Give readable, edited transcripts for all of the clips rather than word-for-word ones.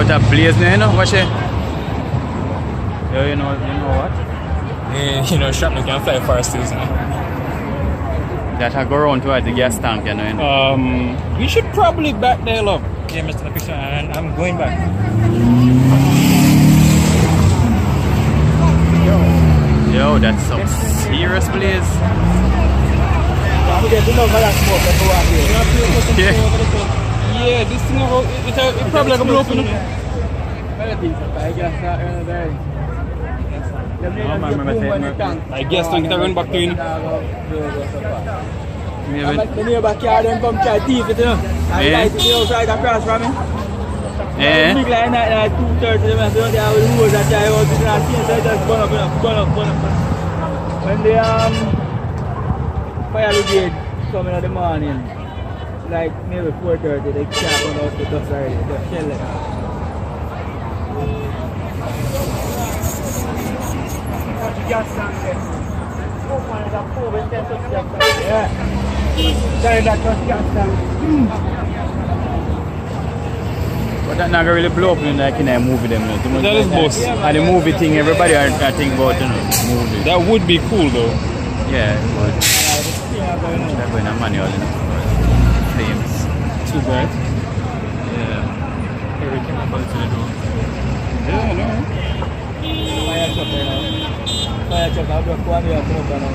out of blaze now, you know, watch it. Yeah, you know what? Yeah, you know, shrapnel can fly far still, isn't it? That I go around towards the gas tank, you know. We should probably back there, love. Yeah, Mr. Picture, and I'm going back. Yo, that's some serious blaze. Yeah, this thing it's probably like a blow up, you know. I guess I'm going back to you. The neighbor car them come try thief it, you know. I light it outside across from me. Yeah. Big line at 2:30, they have the road that I was in the scene, so I just burn up. When the fire brigade come in the morning, like maybe 4:30, they can't run out the dust already, just shell it. Yeah. But that not really blow up in like in a movie them. That is boss. And the movie thing, everybody are thinking about, you know, movie. That would be cool though. Yeah, but they're going to manual, you know. Famous. Too bad. Yeah. Every came up to the door. Yeah, no. Fire truck, I'll just go on here and come up now.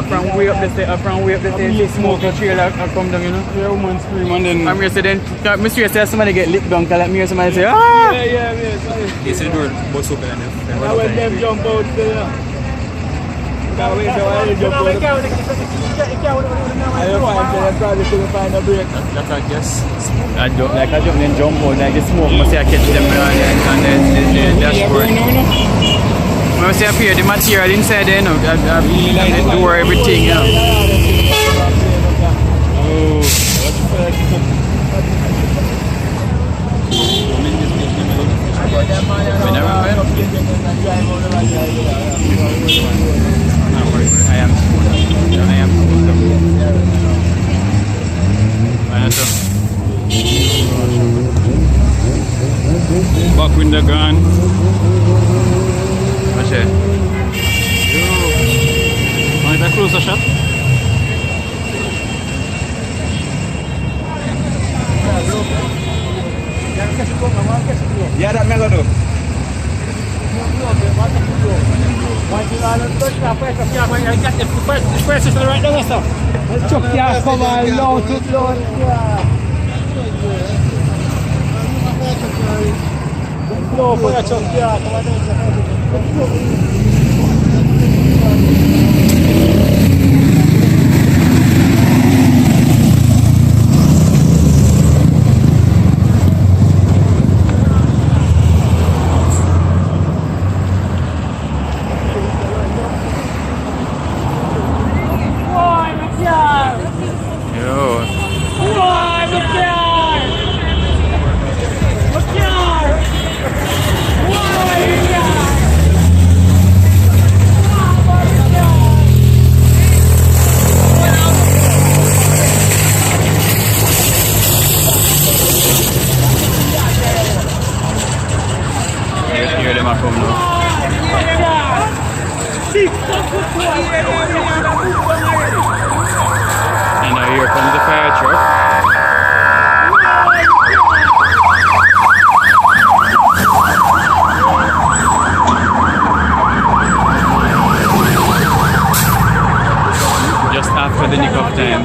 From way up the stage, smoke the trailer come down, you know. Yeah, woman scream and then... I'm resident. Mr. say somebody get licked down, like me or somebody say, ah! Yeah. They see the door, bust open and Now when them jump out, you know. Now when they jump out, I don't find them probably couldn't find a break. That's I guess. I jump and jump out, like the smoke must say I catch them and the dashboard. When I say up here, the material inside there, you know, the door, everything, you know. I am. Back window gone. What's it? Want a closer shot? Yeah, that melody. Chuck your cover low to low. Low for your chuck your cover. And now here comes the fire truck. Just after the nick of time.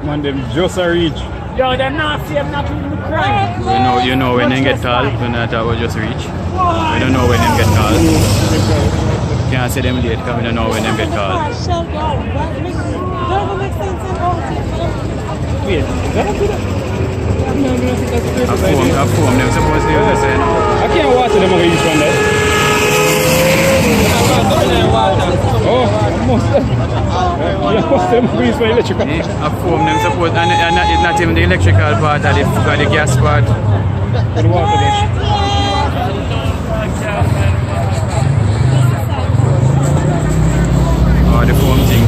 Man, them just a reach. Yo, they're not safe, not even crying. You know when they get called, when that will just reach. We don't know when them get called. Can't say them late because we don't know when them get called. Wait, is that a good? A form, them supposed to use this, you know. I can't water them over each one there. Oh, almost. You must them freeze for electrical. A foam them suppose, and it's not even the electrical part, or the gas part. The water there. Oh, the foam thing.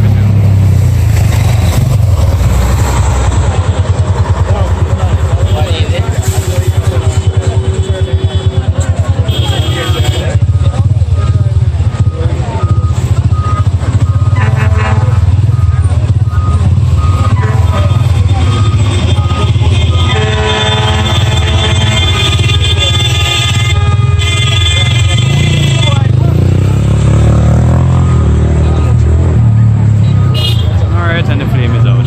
And the flame is out.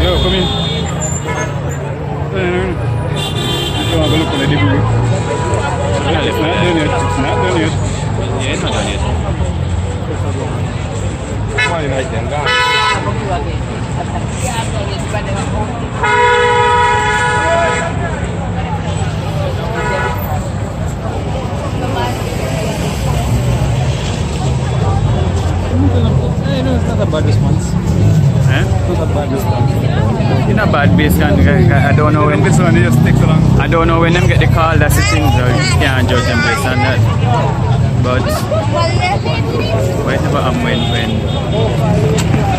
Yo, come in. Come on, look at the debris. It's not done yet. It's not done yet. Yeah, it's not done yet. Why not then? No, it's not a bad response. Eh? Not a bad response. It's not bad bass can. I don't know when This one just takes along. I don't know when them get the call. That's the thing. So you can't judge them based on that. But whatever I'm when